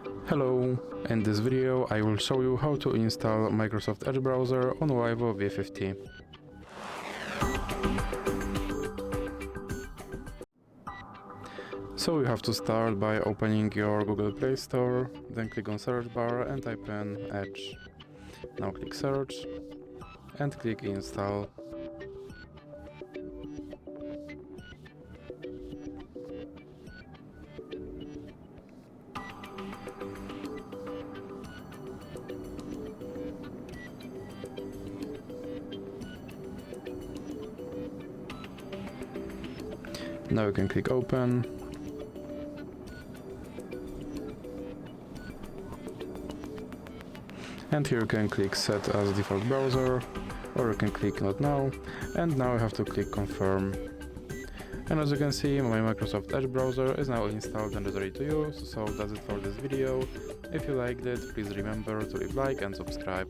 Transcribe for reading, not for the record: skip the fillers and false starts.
Hello, in this video I will show you how to install Microsoft Edge browser on VIVO V50. So you have to start by opening your Google Play Store, then click on search bar and type in Edge. Now click search and click install. Now you can click open. And here you can click set as default browser, or you can click not now, and now you have to click confirm. And as you can see, my Microsoft Edge browser is now installed and is ready to use, so that's it for this video. If you liked it, please remember to leave a like and subscribe.